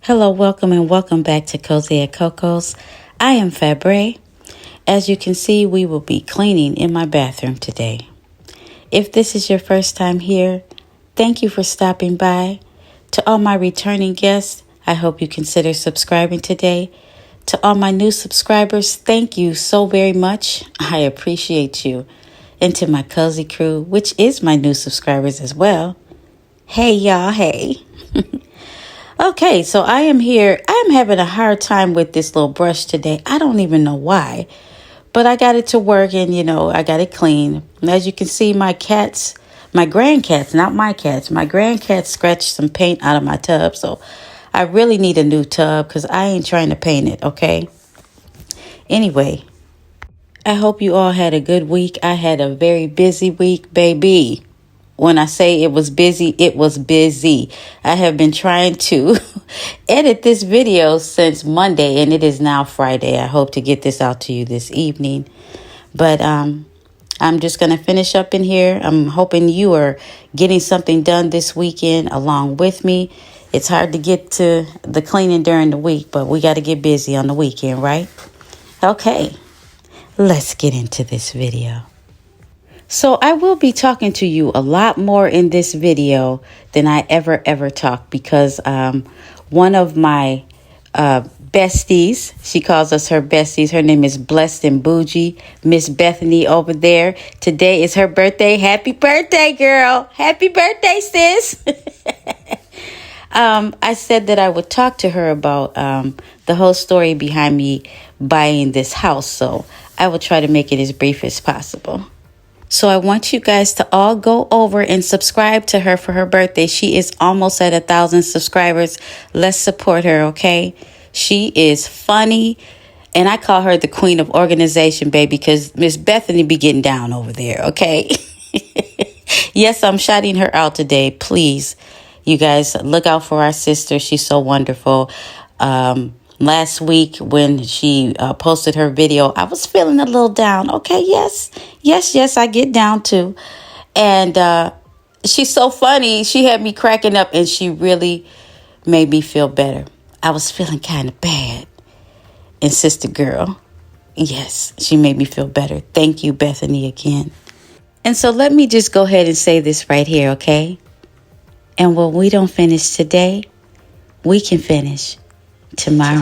Hello, welcome and welcome back to Cozy at Coco's. I am Fabre. As you can see, we will be cleaning in my bathroom today. If this is your first time here, thank you for stopping by. To all my returning guests, I hope you consider subscribing today. To all my new subscribers, thank you so very much. I appreciate you. And to my cozy crew, which is my new subscribers as well. Hey y'all, hey. Okay, so I am here. I am having a hard time with this little brush today. I don't even know why, but I got it to work and, I got it clean. And as you can see, my grandcats, not my cats, my grandcats scratched some paint out of my tub. So I really need a new tub because I ain't trying to paint it, okay? Anyway, I hope you all had a good week. I had a very busy week, baby. When I say it was busy, it was busy. I have been trying to edit this video since Monday, and it is now Friday. I hope to get this out to you this evening. But I'm just going to finish up in here. I'm hoping you are getting something done this weekend along with me. It's hard to get to the cleaning during the week, but we got to get busy on the weekend, right? Okay, let's get into this video. So I will be talking to you a lot more in this video than I ever talk because one of my besties, she calls us her besties. Her name is Blessed and Bougie, Miss Bethany over there. Today is her birthday. Happy birthday, girl. Happy birthday, sis. I said that I would talk to her about the whole story behind me buying this house. So I will try to make it as brief as possible. So I want you guys to all go over and subscribe to her for her birthday. She is almost at 1,000 subscribers. Let's support her, okay? She is funny, and I call her the queen of organization, baby, because Miss Bethany be getting down over there, okay? Yes, I'm shouting her out today. Please, you guys, look out for our sister. She's so wonderful. Last week when she posted her video, I was feeling a little down. Okay, yes, I get down too. And she's so funny. She had me cracking up and she really made me feel better. I was feeling kind of bad. And sister girl, yes, she made me feel better. Thank you, Bethany, again. And so let me just go ahead and say this right here, okay? And when we don't finish today, we can finish tomorrow.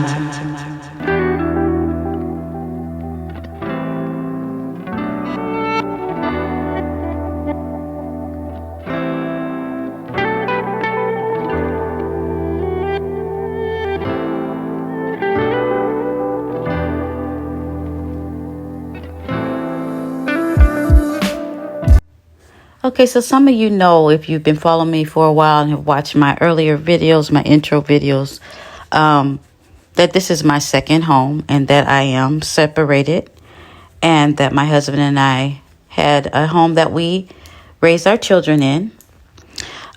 Okay, so some of you know, if you've been following me for a while and have watched my earlier videos, my intro videos, that this is my second home and that I am separated and that my husband and I had a home that we raised our children in.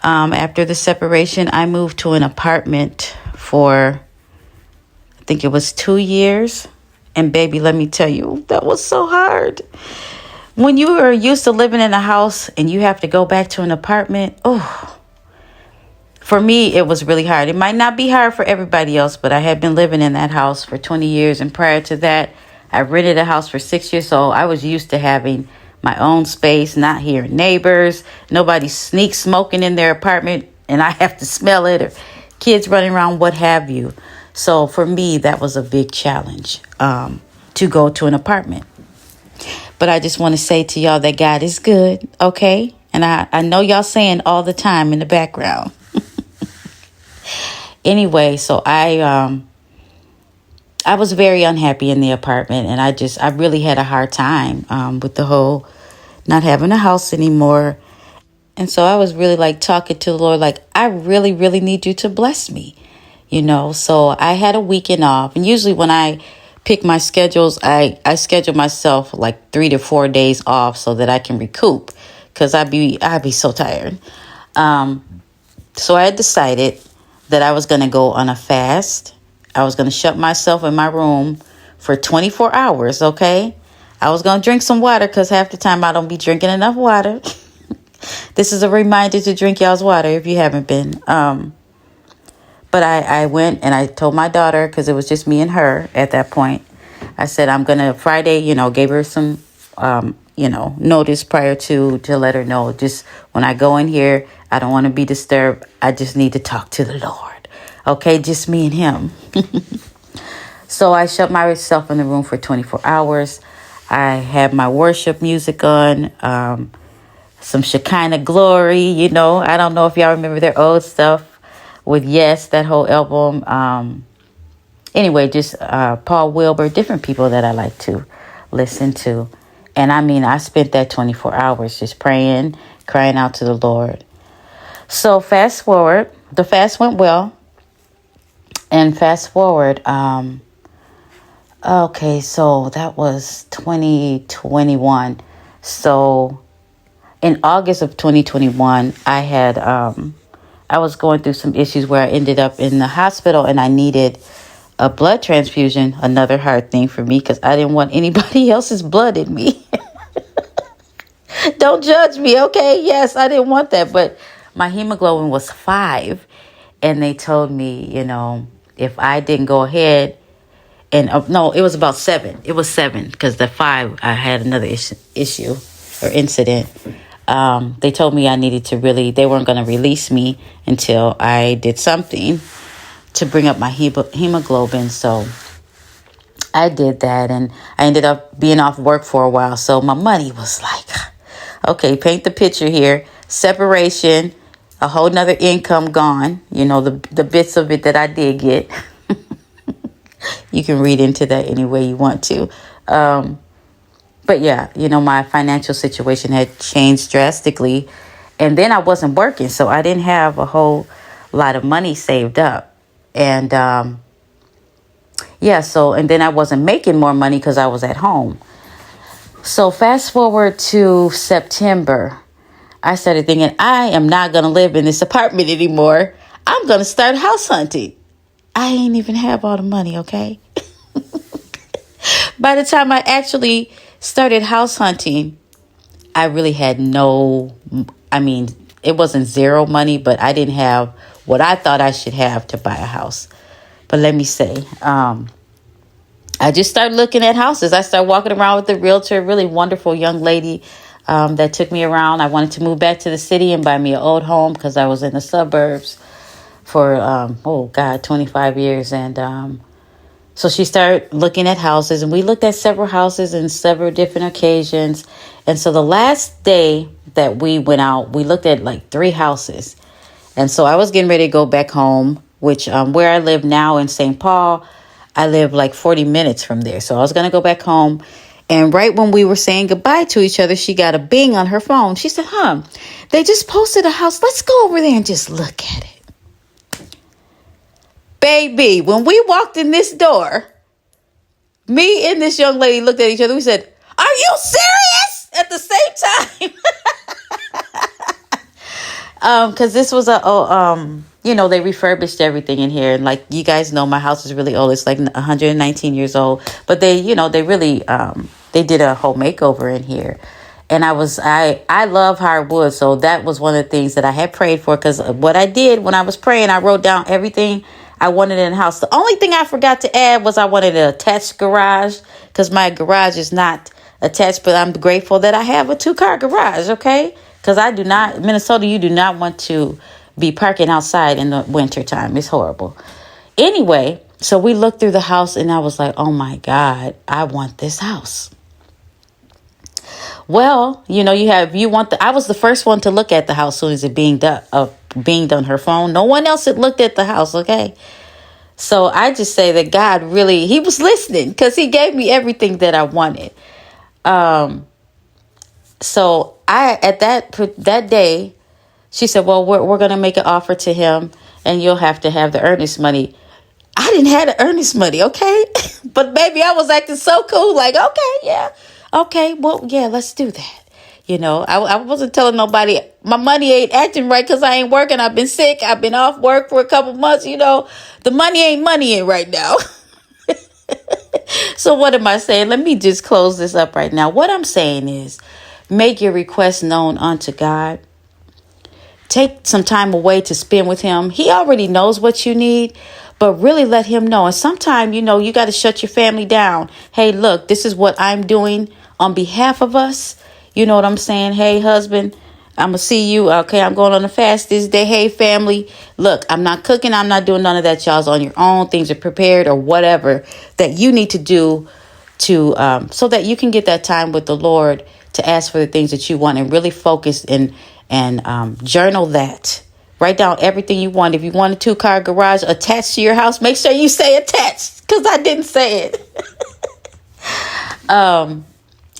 After the separation, I moved to an apartment for, I think it was 2 years. And baby, let me tell you, that was so hard. When you are used to living in a house and you have to go back to an apartment, for me, it was really hard. It might not be hard for everybody else, but I had been living in that house for 20 years. And prior to that, I rented a house for 6 years. So I was used to having my own space, not hearing neighbors, nobody sneak smoking in their apartment and I have to smell it, or kids running around, what have you. So for me, that was a big challenge to go to an apartment. But I just want to say to y'all that God is good, okay? And I know y'all saying all the time in the background. Anyway, so I was very unhappy in the apartment, and I really had a hard time with the whole not having a house anymore. And so I was really like talking to the Lord, like, I really, really need you to bless me, So I had a weekend off, and usually when I pick my schedules, I schedule myself like 3 to 4 days off so that I can recoup, because I'd be so tired. So I had decided that I was going to go on a fast. I was going to shut myself in my room for 24 hours, okay? I was going to drink some water because half the time I don't be drinking enough water. This is a reminder to drink y'all's water if you haven't been. But I went and I told my daughter, because it was just me and her at that point. I said, I'm going to Friday, gave her some, notice prior to let her know, just when I go in here, I don't want to be disturbed. I just need to talk to the Lord. Okay, just me and him. So I shut myself in the room for 24 hours. I had my worship music on, some Shekinah Glory, I don't know if y'all remember their old stuff with Yes, that whole album. Anyway, just Paul Wilbur, different people that I like to listen to. And I spent that 24 hours just praying, crying out to the Lord. So fast forward, the fast went well. And fast forward, okay, so that was 2021. So in August of 2021, I was going through some issues where I ended up in the hospital and I needed a blood transfusion, another hard thing for me because I didn't want anybody else's blood in me. Don't judge me, okay? Yes, I didn't want that, but my hemoglobin was 5, and they told me, if I didn't go ahead, and no, it was about 7. It was 7 because the 5, I had another issue or incident. They told me I needed to they weren't going to release me until I did something to bring up my hemoglobin. So I did that, and I ended up being off work for a while. So my money was like, okay, paint the picture here. Separation, a whole nother income gone. The bits of it that I did get. You can read into that any way you want to. But yeah, my financial situation had changed drastically. And then I wasn't working, so I didn't have a whole lot of money saved up. And and then I wasn't making more money because I was at home. So fast forward to September, I started thinking, I am not going to live in this apartment anymore. I'm going to start house hunting. I ain't even have all the money, okay? By the time I actually started house hunting, I really had it wasn't zero money, but I didn't have what I thought I should have to buy a house. But let me say, I just started looking at houses. I started walking around with the realtor, a really wonderful young lady that took me around. I wanted to move back to the city and buy me an old home because I was in the suburbs for, 25 years. And so she started looking at houses, and we looked at several houses in several different occasions. And so the last day that we went out, we looked at like 3 houses. And so I was getting ready to go back home, which where I live now in St. Paul, I live like 40 minutes from there. So I was going to go back home. And right when we were saying goodbye to each other, she got a bing on her phone. She said, they just posted a house. Let's go over there and just look at it. Baby, when we walked in this door, me and this young lady looked at each other. We said, are you serious? At the same time. Because this was they refurbished everything in here. And like you guys know, my house is really old. It's like 119 years old. But they really, they did a whole makeover in here. And I love hardwood. So that was one of the things that I had prayed for. Because what I did when I was praying, I wrote down everything I wanted in the house. The only thing I forgot to add was I wanted an attached garage. Because my garage is not attached. But I'm grateful that I have a 2-car garage, okay? Because Minnesota, you do not want to be parking outside in the wintertime. It's horrible. Anyway, so we looked through the house and I was like, oh my God, I want this house. Well, I was the first one to look at the house as soon as it binged on her phone. No one else had looked at the house, okay? So I just say that God really, he was listening because he gave me everything that I wanted. So at that day, she said, well, we're going to make an offer to him and you'll have to have the earnest money. I didn't have the earnest money, okay? But baby, I was acting so cool. Like, okay, yeah. Okay, well, yeah, let's do that. I wasn't telling nobody my money ain't acting right because I ain't working. I've been sick. I've been off work for a couple months. The money ain't money in right now. So what am I saying? Let me just close this up right now. What I'm saying is make your request known unto God. take some time away to spend with him. He already knows what you need, but really let him know. And sometimes, you got to shut your family down. Hey, look, this is what I'm doing on behalf of us. You know what I'm saying? Hey, husband, I'm going to see you. Okay, I'm going on a fast this day. Hey, family, look, I'm not cooking. I'm not doing none of that. Y'all's on your own. Things are prepared or whatever that you need to do to so that you can get that time with the Lord to ask for the things that you want and really focus and journal that. Write down everything you want. If you want a 2-car garage attached to your house, make sure you say attached, because I didn't say it.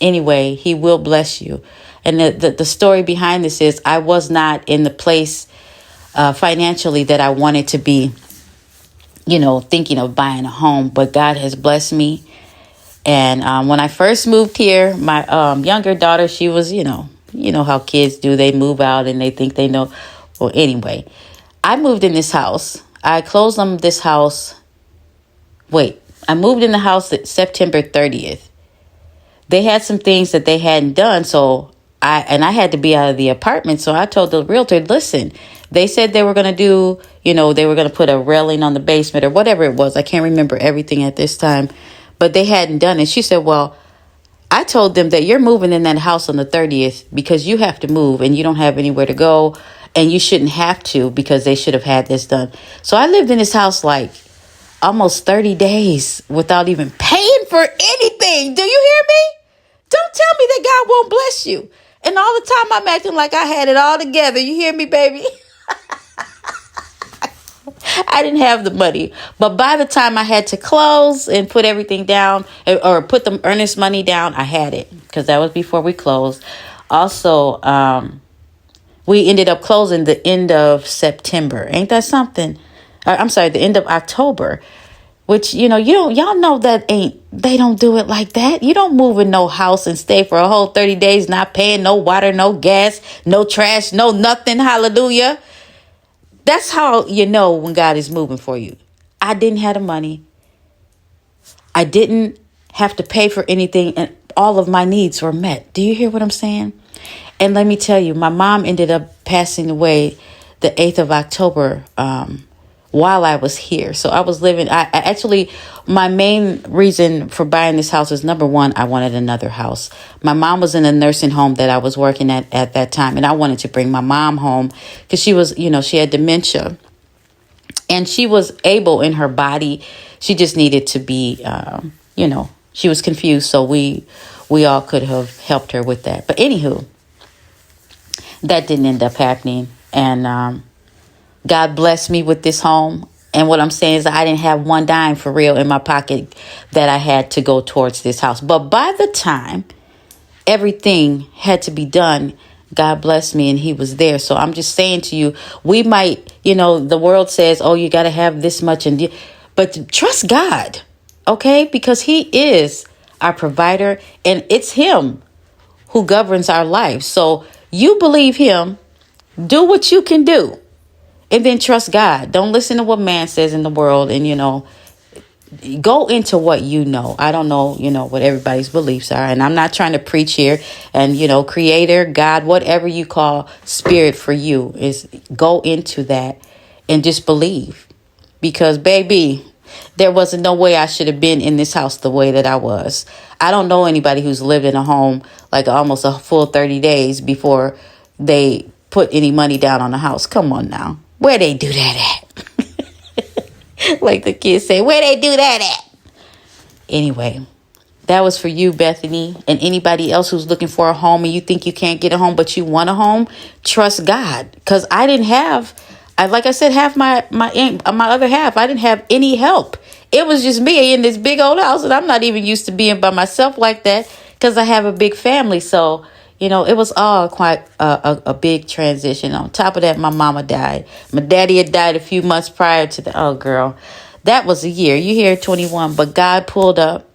Anyway, he will bless you. And the story behind this is I was not in the place financially that I wanted to be, thinking of buying a home. But God has blessed me. And when I first moved here, my younger daughter, she was, you know how kids do. They move out and they think they know. Well, anyway, I moved in this house. I closed on this house. I moved in the house September 30th. They had some things that they hadn't done. So I had to be out of the apartment. So I told the realtor, listen, they said they were going to do, they were going to put a railing on the basement or whatever it was. I can't remember everything at this time, but they hadn't done it. She said, well, I told them that you're moving in that house on the 30th because you have to move and you don't have anywhere to go and you shouldn't have to because they should have had this done. So I lived in this house like almost 30 days without even paying for anything. Do you hear me? Don't tell me that God won't bless you. And all the time I'm acting like I had it all together. You hear me, baby? I didn't have the money. But by the time I had to close and put everything down or put the earnest money down, I had it because that was before we closed. Also, we ended up closing the end of September. Ain't that something? I'm sorry, the end of October. Which, y'all know they don't do it like that. You don't move in no house and stay for a whole 30 days, not paying no water, no gas, no trash, no nothing. Hallelujah. That's how you know when God is moving for you. I didn't have the money. I didn't have to pay for anything, and all of my needs were met. Do you hear what I'm saying? And let me tell you, my mom ended up passing away the 8th of October, while I was here. So I was living, I actually, my main reason for buying this house is, number one, I wanted another house. My mom was in a nursing home that I was working at that time. And I wanted to bring my mom home because she was, she had dementia and she was able in her body. She just needed to be, she was confused. So we all could have helped her with that. But anywho, that didn't end up happening. And, God blessed me with this home. And what I'm saying is I didn't have one dime for real in my pocket that I had to go towards this house. But by the time everything had to be done, God blessed me and he was there. So I'm just saying to you, we might, the world says, oh, you got to have this much. But trust God, okay? Because he is our provider and it's him who governs our life. So you believe him, do what you can do. And then trust God. Don't listen to what man says in the world. And, go into what you know. I don't know, what everybody's beliefs are. And I'm not trying to preach here. And, creator, God, whatever you call spirit for you is go into that and just believe. Because, baby, there wasn't no way I should have been in this house the way that I was. I don't know anybody who's lived in a home like almost a full 30 days before they put any money down on the house. Come on now. Where they do that at? Like the kids say, where they do that at? Anyway, that was for you, Bethany, and anybody else who's looking for a home and you think you can't get a home, but you want a home. Trust God, because I didn't have, like I said, half my other half. I didn't have any help. It was just me in this big old house, and I'm not even used to being by myself like that because I have a big family. So. It was all quite a big transition. On top of that, my mama died. My daddy had died a few months prior to that. Oh, girl, that was a year. You hear 21, but God pulled up.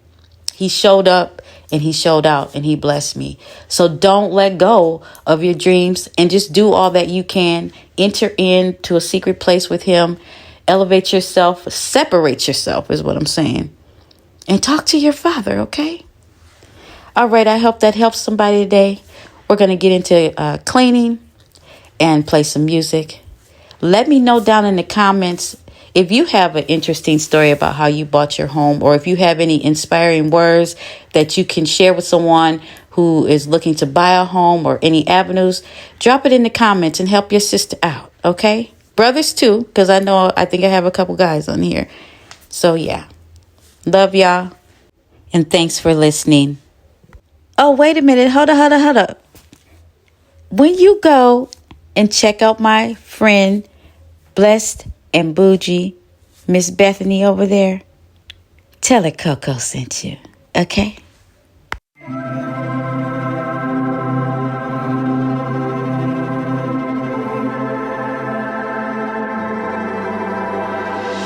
He showed up and he showed out and he blessed me. So don't let go of your dreams and just do all that you can. Enter into a secret place with him. Elevate yourself. Separate yourself is what I'm saying. And talk to your father, okay? All right, I hope that helps somebody today. We're going to get into cleaning. and play some music. Let me know down in the comments if you have an interesting story about how you bought your home, or if you have any inspiring words that you can share with someone who is looking to buy a home, or any avenues. Drop it in the comments and help your sister out, okay? Brothers too, because I think I have a couple guys on here. So yeah, love y'all, and thanks for listening. Oh, wait a minute. Hold up. When you go and check out my friend, Blessed and Bougie, Miss Bethany over there, tell her Coco sent you, okay?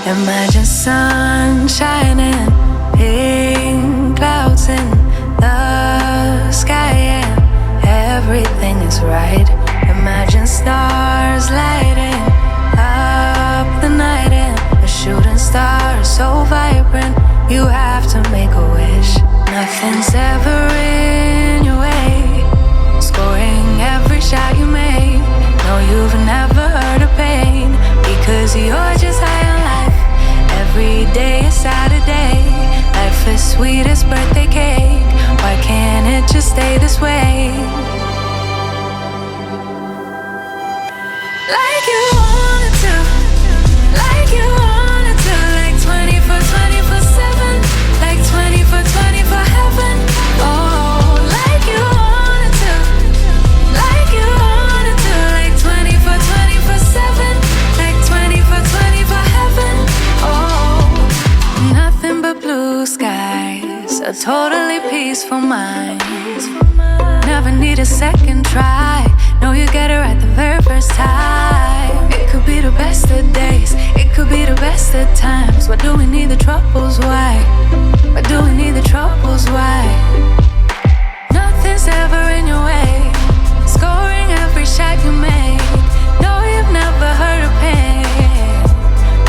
Imagine sun shining, pink clouds in the sky, and everything is right. Imagine stars lighting up the night, and a shooting star so vibrant, you have to make a wish. Nothing's ever in your way, scoring every shot you make. No, you've never heard of pain, because you're just high on life. Every day is Saturday. Life is sweet as birthday cake. Why can't it just stay this way? Like you wanted to, like you wanted to, like 24/7, like 24/24 heaven. Oh, like you wanted to, like you wanted to, like 24/7, like 24/24 heaven. Oh, nothing but blue skies, a totally peaceful mind. Never need a second try. No, you get it right the very first time. It could be the best of days, it could be the best of times. Why do we need the troubles? Why? Why do we need the troubles? Why? Nothing's ever in your way, scoring every shot you make. No, you've never heard of pain,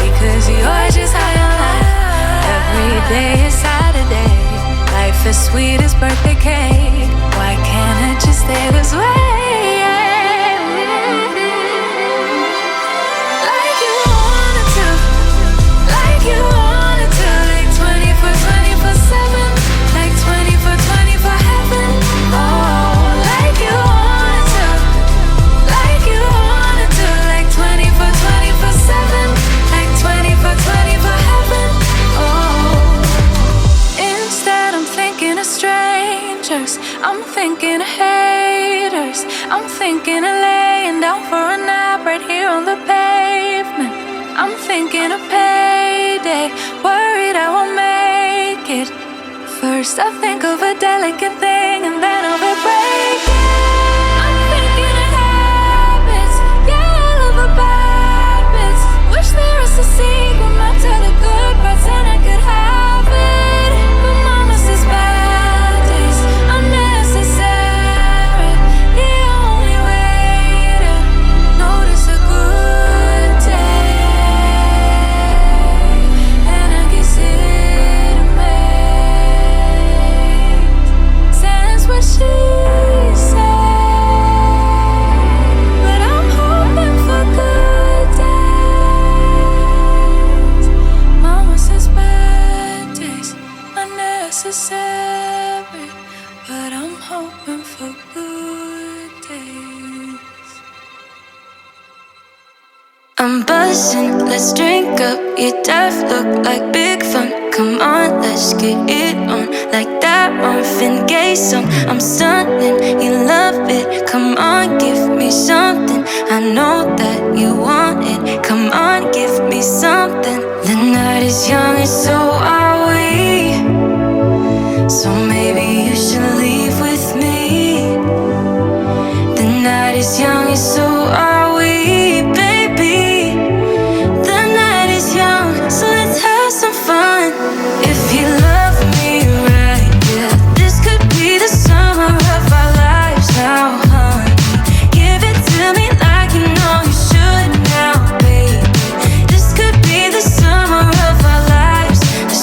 because you're just high on life. Every day is Saturday. Life is sweet as birthday cake. Why can't it just stay this way? Like you wanted to, like you wanted to, like 24/7, like 24/24 heaven. Oh, like you wanted to, like you wanted to, like 24/7, like 24/24 heaven. Oh, instead I'm thinking of strangers, I'm thinking of haters, I'm thinking of laying down for a nap right here on the pavement. I'm thinking of payday, worried I won't make it. First I think of a delicate thing, and then of it breaking. I'm thinking of habits, yeah, all of the bad bits. Wish there was a secret map to the good parts, and I could have it. But mama says bad days unnecessary. The only way to notice a good day, and I guess it makes sense what she said. But I'm hoping for good days. Mama says bad days unnecessary, but I'm hoping for good days. I'm buzzing, let's drink up. Your death look like big fun. Come on, let's get it on. Like that Marvin Gaye song. I'm stunning, you love it. Come on, give me something. I know that you want it. Come on, give me something. The night is young and so are we. So maybe you should leave with me. The night is young and so are we, baby. The night is young, so let's have some fun. If you love me right, yeah, this could be the summer of our lives now, honey. Give it to me like you know you should now, baby. This could be the summer of our lives, the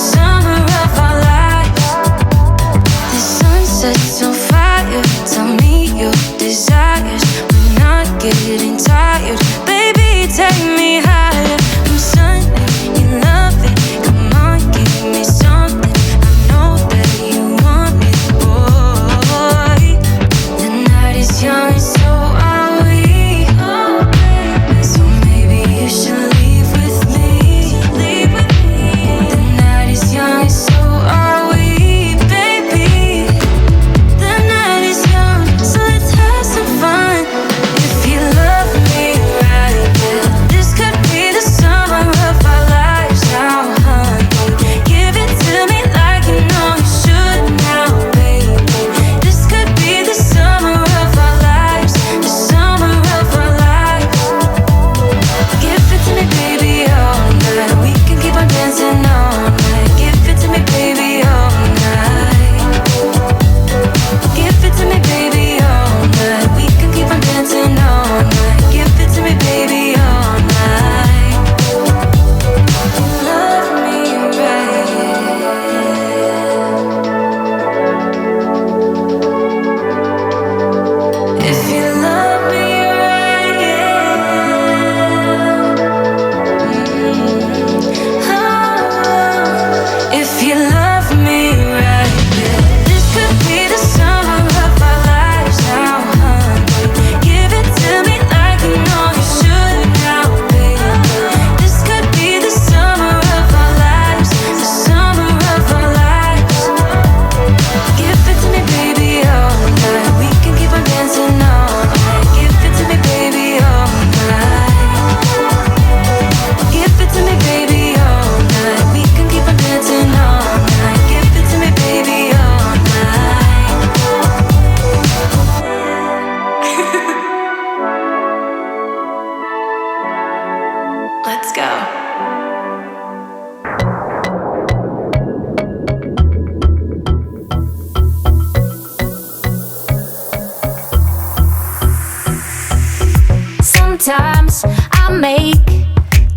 Sometimes I make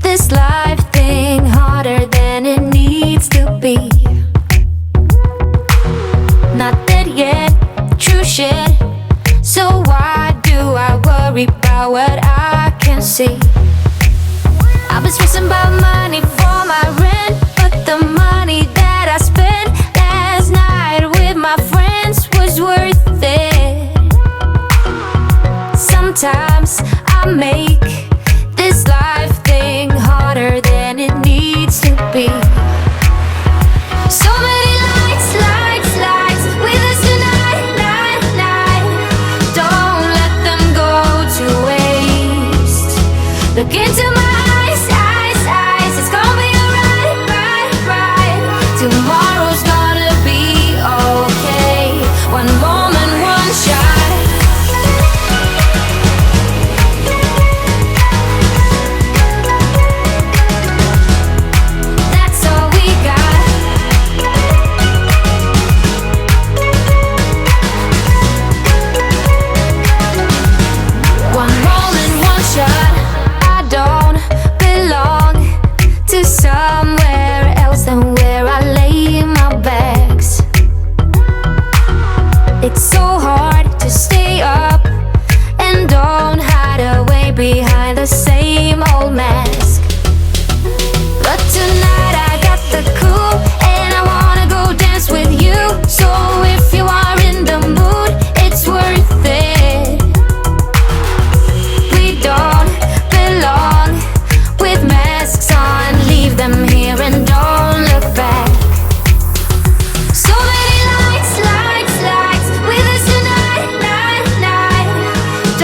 this life thing harder than it needs to be. Not dead yet, true shit. So why do I worry about what I can't see? I've been stressing about money for my rent, but the money that I spent last night with my friends was worth it. Sometimes I make this life thing harder than it needs to be. So many lights, lights, lights with us tonight, night, night. Don't let them go to waste. Look into my eyes, eyes, eyes. It's gonna be alright, right, right. Tomorrow's gonna be okay. One moment, one shot. That's all we got. One moment, one shot. I don't belong to somewhere else than where I lay my bags. It's so hard to stay up and don't hide away behind the same old mask. But tonight I got the cool and I wanna go dance with you. So if you are in the mood, it's worth it. We don't belong with masks on. Leave them here and don't look back. So many lights, lights, lights with us tonight, night, night.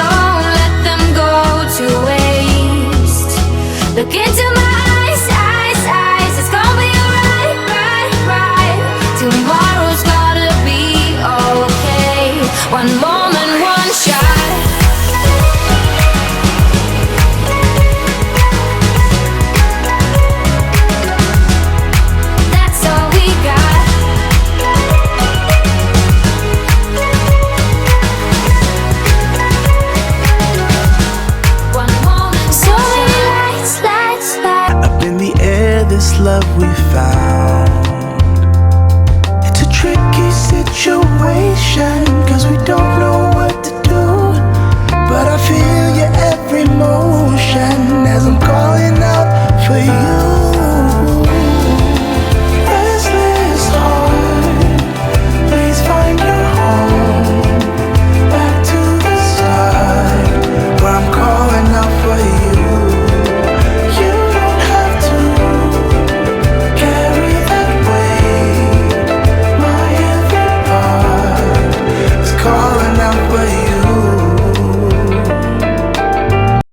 Don't let them go to waste. Look into my eyes, eyes, eyes. It's gonna be alright, right, right. Tomorrow's gonna be okay. One moment, one shot. That's all we got. One moment, so many lights, lights, lights. Up in the air, this love we found. It's a tricky situation.